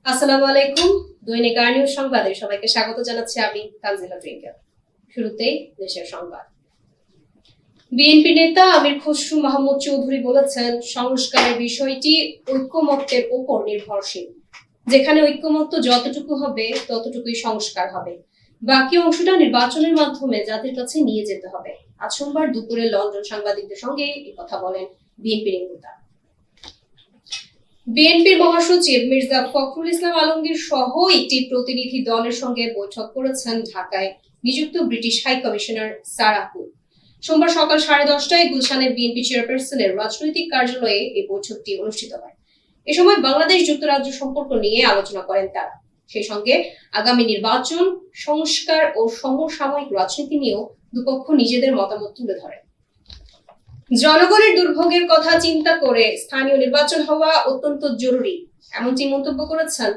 আসসালামু আলাইকুম। দৈনিক আর নিউজ সংবাদে সবাইকে স্বাগত জানাচ্ছি আমি তানজিলা টুইঙ্কেল। শুরুতেই দেশের সংবাদ। বিএনপি নেতা আমির খসরু মাহমুদ চৌধুরী বলেছেন, সংস্কারের বিষয়টি ঐকমত্যের উপর নির্ভরশীল। যেখানে ঐকমত্য যতটুকু হবে ততটুকুই সংস্কার হবে, বাকি অংশটা নির্বাচনের মাধ্যমে জাতির কাছে নিয়ে যেতে হবে। আজ সোমবার দুপুরে লন্ডন সাংবাদিকদের সঙ্গে এই কথা বলেন বিএনপি নেতা। বিএনপির মহাসচিব মির্জা ফখরুল ইসলাম আলমগীর সহ একটি প্রতিনিধি দলের সঙ্গে বৈঠক করেছেন ঢাকায় নিযুক্ত British high commissioner Sarah Hood. সোমবার সকাল 10:30টায় গুলশানে বিএনপি চেয়ারপারসনের রাজনৈতিক কার্যালয়ে এই বৈঠকটি অনুষ্ঠিত হয়। এ সময় বাংলাদেশ যুক্তরাজ্য সম্পর্ক নিয়ে আলোচনা করেন তারা। সেই সঙ্গে আগামী নির্বাচন, সংস্কার ও সমসাময়িক রাজনীতি নিয়েও দুপক্ষ নিজেদের মতামত তুলে ধরেন। জনগণের দুর্ভোগের কথা চিন্তা করে স্থানীয় নির্বাচন হওয়া অত্যন্ত জরুরি, এমনটি মন্তব্য করেছেন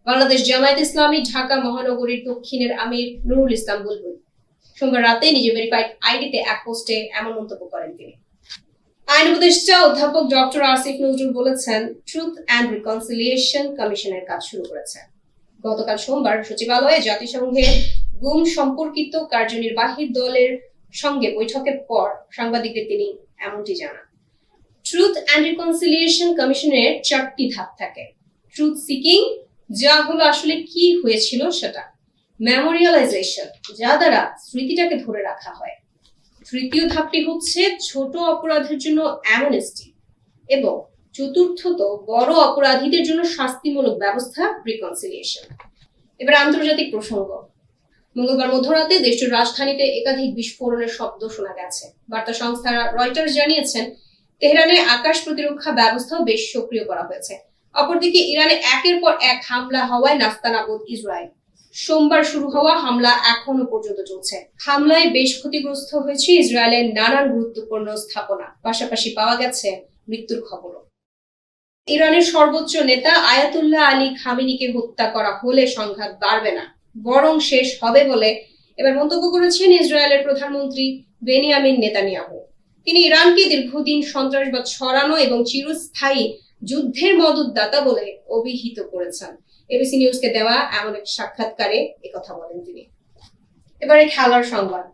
বাংলাদেশ জামায়াত ইসলামী ঢাকা মহানগরীর দক্ষিণের আমির নুরুল ইসলাম বুলবুল। সোমবার রাতে নিজের ভেরিফাইড আইডিতে এক পোস্টে এমন মন্তব্য করেন তিনি। আইন উপদেষ্টা অধ্যাপক ডক্টর আসিফ নজরুল বলেছেন, ট্রুথ অ্যান্ড রিকনসিলিয়েশন কমিশনের কাজ শুরু করেছে। গতকাল সোমবার সচিবালয়ে জাতিসংঘের গুম সম্পর্কিত কার্যনির্বাহী দলের সঙ্গে বৈঠকের পর সাংবাদিকদের তিনি এমনটি জানান। ট্রুথ অ্যান্ড রিকনসিলিয়েশন কমিশনের 4টি ধাপ থাকে। ট্রুথ সিকিং, যা হলো আসলে কি হয়েছিল সেটা। মেমোরিয়ালাইজেশন, যা দ্বারা স্মৃতিটাকে ধরে রাখা হয়। তৃতীয় ধাপটি হচ্ছে ছোট অপরাধের জন্য অ্যামনেস্টি, এবং চতুর্থত বড় অপরাধীদের জন্য শাস্তিমূলক ব্যবস্থা, রিকনসিলিয়েশন। এবার আন্তর্জাতিক প্রসঙ্গ। মঙ্গলবার মধ্যরাতে দেশটির রাজধানীতে একাধিক বিস্ফোরণের শব্দ শোনা গেছে। বার্তা সংস্থা রয়টার্স জানিয়েছেন, তেহরানে আকাশ প্রতিরক্ষা ব্যবস্থাও বেশ সক্রিয় করা হয়েছে। অপরদিকে ইরানে একের পর এক হামলা হওয়ায় নাস্তানাবুদ ইসরায়েল। সোমবার শুরু হওয়া হামলা এখনো পর্যন্ত চলছে। হামলায় বেশ ক্ষতিগ্রস্ত হয়েছে ইসরায়েলের নানান গুরুত্বপূর্ণ স্থাপনা। পাশাপাশি পাওয়া গেছে মৃত্যুর খবরও। ইরানের সর্বোচ্চ নেতা আয়াতুল্লাহ আলী খামেনিকে হত্যা করা হলে সংঘাত বাড়বে না, বরং শেষ হবে বলে এবার মন্তব্য করেছেন ইসরায়েলের প্রধানমন্ত্রী বেনিয়ামিন নেতানিয়াহু। তিনি ইরানকে দীর্ঘদিন সন্ত্রাসবাদ ছড়ানো এবং চিরস্থায়ী যুদ্ধের মদতদাতা বলে অভিহিত করেছেন। এবিসি নিউজকে দেওয়া এমন এক সাক্ষাৎকারে একথা বলেন তিনি। এবারে খেলার সংবাদ।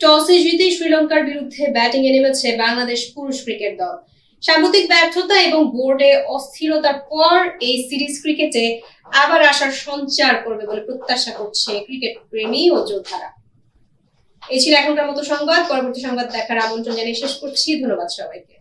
টসে জিতে শ্রীলঙ্কার বিরুদ্ধে ব্যাটিং এ নেমেছে বাংলাদেশ পুরুষ ক্রিকেট দল। সাম্প্রতিক ব্যর্থতা এবং বোর্ডে অস্থিরতার পর এই সিরিজ ক্রিকেটে আবার আসার সঞ্চার করবে বলে প্রত্যাশা করছে ক্রিকেট প্রেমী ও যোদ্ধারা। এই ছিল এখনকার মতো সংবাদ। পরবর্তী সংবাদ দেখার আমন্ত্রণ জানিয়ে শেষ করছি। ধন্যবাদ সবাইকে।